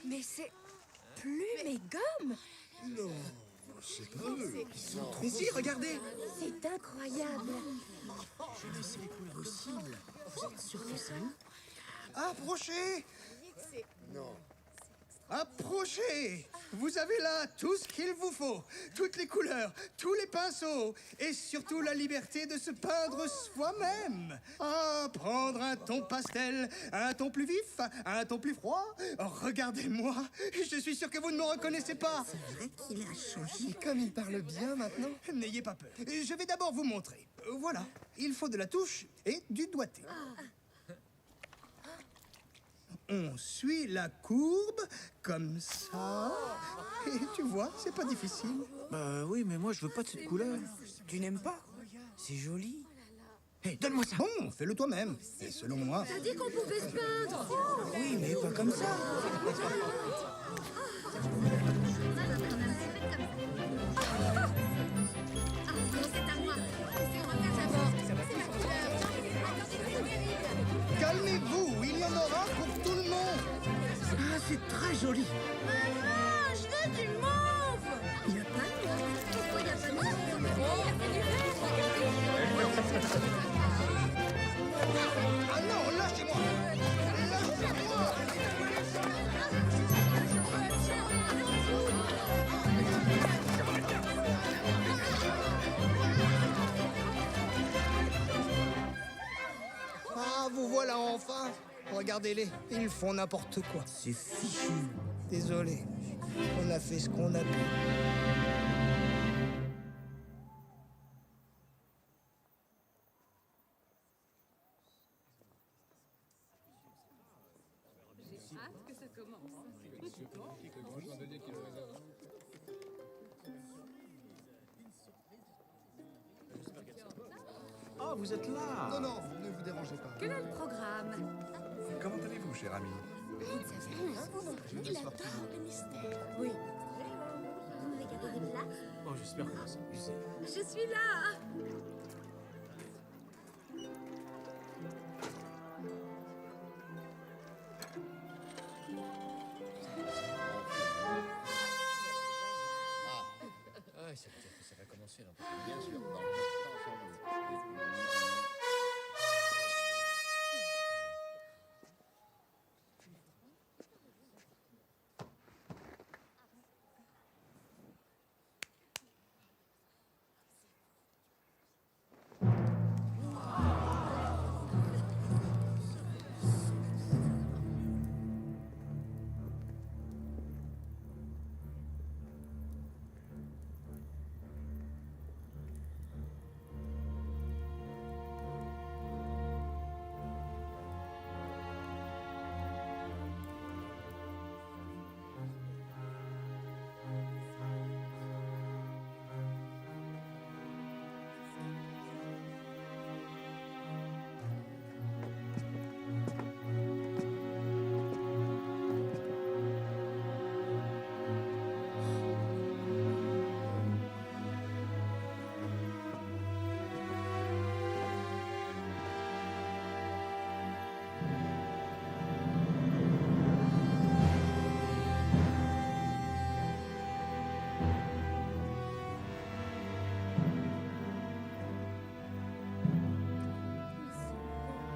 Mais c'est plus mes gommes. Non, c'est pas eux. Mais si, regardez. C'est incroyable. Je ne sais possible. Vous êtes sûr que c'est eux? Approchez! Non. Approchez! Vous avez là tout ce qu'il vous faut. Toutes les couleurs, tous les pinceaux. Et surtout la liberté de se peindre soi-même. Ah, prendre un ton pastel, un ton plus vif, un ton plus froid. Regardez-moi. Je suis sûr que vous ne me reconnaissez pas. C'est vrai qu'il a changé. Comme il parle bien maintenant. N'ayez pas peur. Je vais d'abord vous montrer. Voilà. Il faut de la touche et du doigté. On suit la courbe, comme ça. Et tu vois, c'est pas difficile. Bah oui, mais moi je veux pas de cette couleur. Tu n'aimes pas? C'est joli. Hé, donne-moi ça. Bon, fais-le toi-même. Et selon moi... T'as dit qu'on pouvait se peindre. Oui, mais pas comme ça. Calmez-vous, il y en aura pour tout le monde. Ah, c'est très joli. Maman, je veux du mauve. Il n'y a pas de mauve. Pourquoi il n'y a pas de Ah non, lâchez-moi. Ah, vous voilà enfin. Regardez-les, ils font n'importe quoi. C'est fichu. Désolé, on a fait ce qu'on a pu. Oh, vous êtes là. Non, non, ne vous dérangez pas. Quel est le programme? Comment allez-vous, cher ami? Vous ne savez rien, vous non plus. Il adore le mystère. Oui. Vous voulez garder des places? Oh, j'espère que vous s'amusez. Je suis là. Ah, ça veut dire que ça va commencer là. Bien sûr.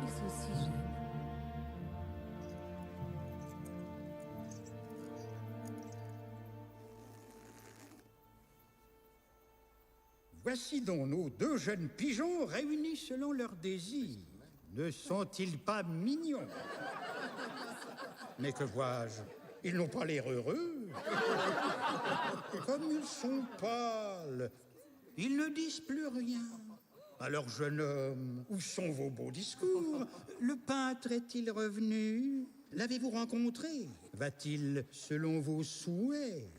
Ils sont si jeunes. Voici donc nos deux jeunes pigeons réunis selon leurs désirs. Ne sont-ils pas mignons? Mais que vois-je? Ils n'ont pas l'air heureux. Comme ils sont pâles, ils ne disent plus rien. Alors, jeune homme, où sont vos beaux discours? Le peintre est-il revenu? L'avez-vous rencontré? Va-t-il selon vos souhaits?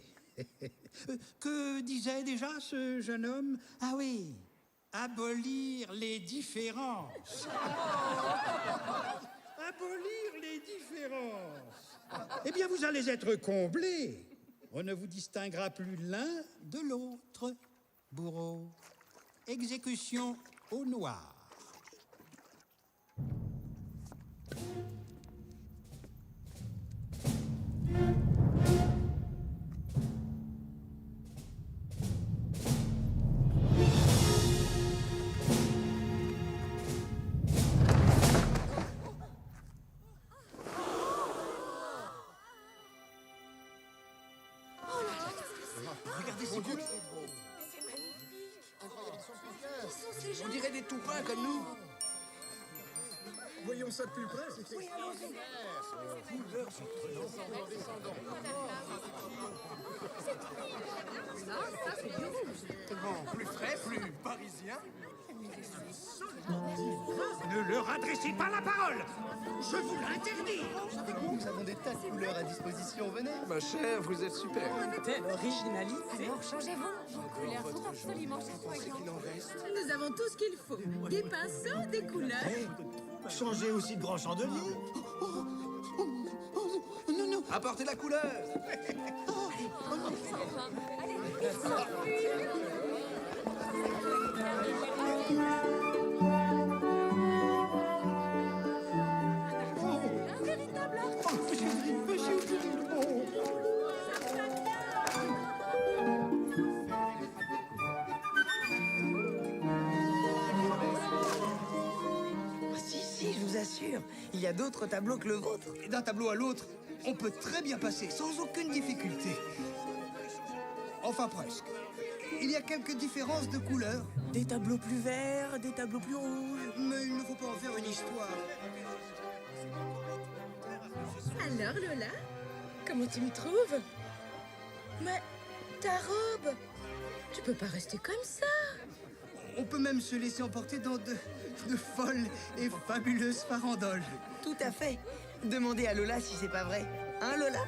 Que disait déjà ce jeune homme? Ah oui, abolir les différences. Abolir les différences. Eh bien, vous allez être comblés. On ne vous distinguera plus l'un de l'autre. Bourreau, exécution au noir. Regardez ces couleurs. C'est magnifique. On dirait des toupins comme nous. Voyons ça de plus près. Oui, allons-y. Ça, c'est du rouge. Bon, plus frais, plus parisien. Ne le leur adressez pas la parole. Je vous l'interdis. Nous avons des tas de couleurs à disposition, venez. Ma chère, vous êtes super. Quelle originalité. Alors, changez-vous. Vos couleurs sont absolument chatoyantes. Nous avons tout ce qu'il faut. Des pinceaux, des couleurs. Changez aussi de grand chandelier. Non, non. Apportez la couleur. Un véritable Si, je vous assure, il y a d'autres tableaux que le vôtre. Et d'un tableau à l'autre, on peut très bien passer sans aucune difficulté. Enfin presque. Il y a quelques différences de couleurs. Des tableaux plus verts, des tableaux plus rouges. Mais il ne faut pas en faire une histoire. Alors, Lola, comment tu me trouves? Mais ta robe, tu peux pas rester comme ça. On peut même se laisser emporter dans de folles et fabuleuses farandoles. Tout à fait. Demandez à Lola si c'est pas vrai. Hein, Lola?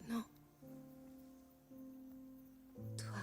Non. Toi.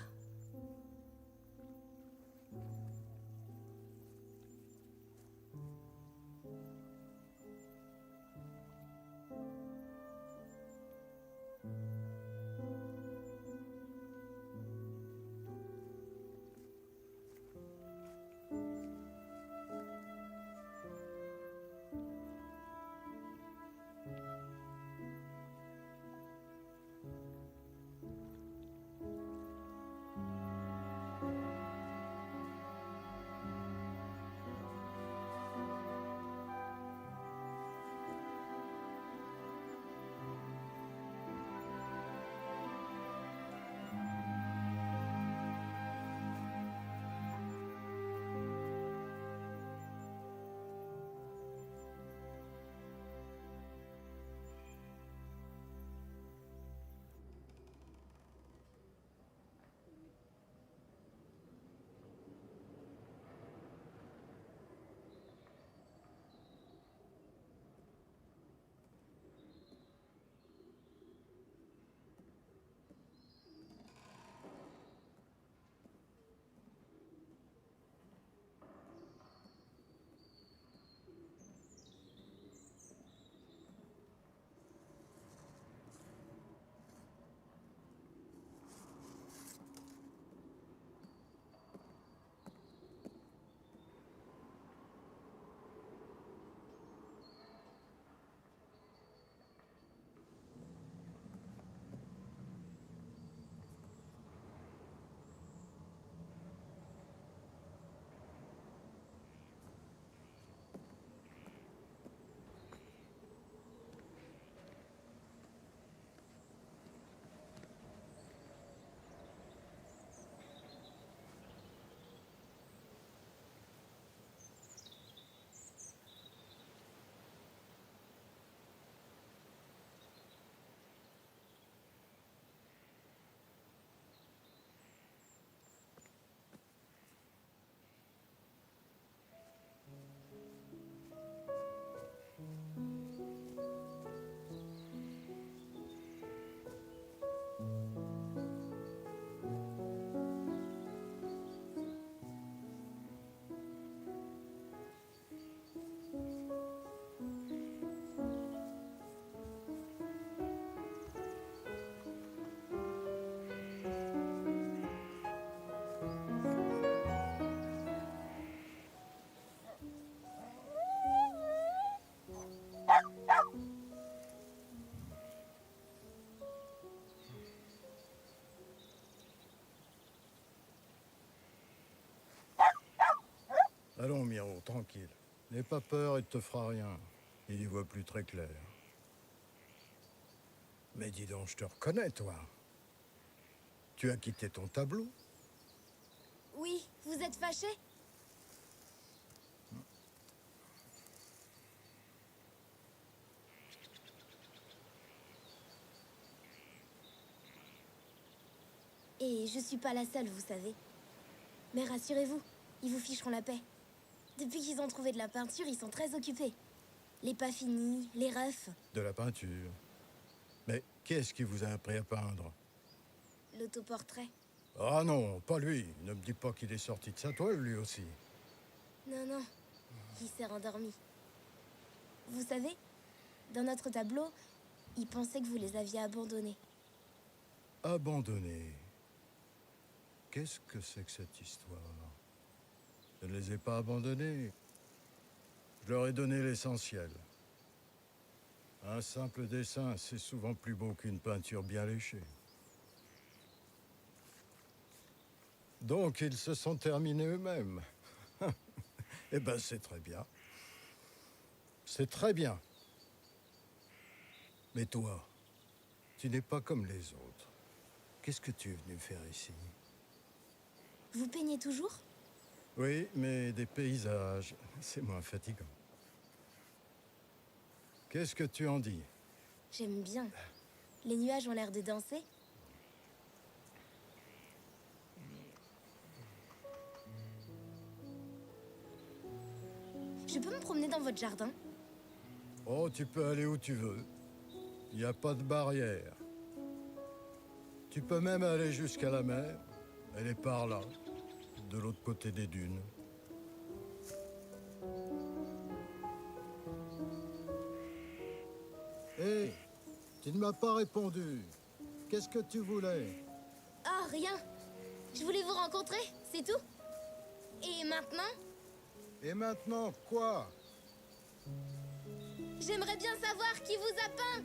Allons, Miro, tranquille. N'aie pas peur, il te fera rien. Il y voit plus très clair. Mais dis donc, je te reconnais, toi. Tu as quitté ton tableau? Oui, vous êtes fâché? Et je suis pas la seule, vous savez. Mais rassurez-vous, ils vous ficheront la paix. Depuis qu'ils ont trouvé de la peinture, ils sont très occupés. Les pas finis, les refs, De la peinture. Mais qui est-ce qui vous a appris à peindre? l'autoportrait. Ah non, pas lui. Ne me dis pas qu'il est sorti de sa toile, lui aussi. Non, non, il s'est rendormi. Vous savez, dans notre tableau, ils pensaient que vous les aviez abandonnés. Abandonné. Qu'est-ce que c'est que cette histoire? Je ne les ai pas abandonnés. Je leur ai donné l'essentiel. Un simple dessin, c'est souvent plus beau qu'une peinture bien léchée. Donc, ils se sont terminés eux-mêmes. Eh ben, c'est très bien. C'est très bien. Mais toi, tu n'es pas comme les autres. Qu'est-ce que tu es venu faire ici? Vous peignez toujours? Oui, mais des paysages, c'est moins fatigant. Qu'est-ce que tu en dis? J'aime bien. Les nuages ont l'air de danser. Je peux me promener dans votre jardin? Oh, tu peux aller où tu veux. Il n'y a pas de barrière. Tu peux même aller jusqu'à la mer. Elle est par là, de l'autre côté des dunes. Hé, tu ne m'as pas répondu. Qu'est-ce que tu voulais? Oh, rien. Je voulais vous rencontrer, c'est tout. Et maintenant? Et maintenant, quoi? J'aimerais bien savoir qui vous a peint.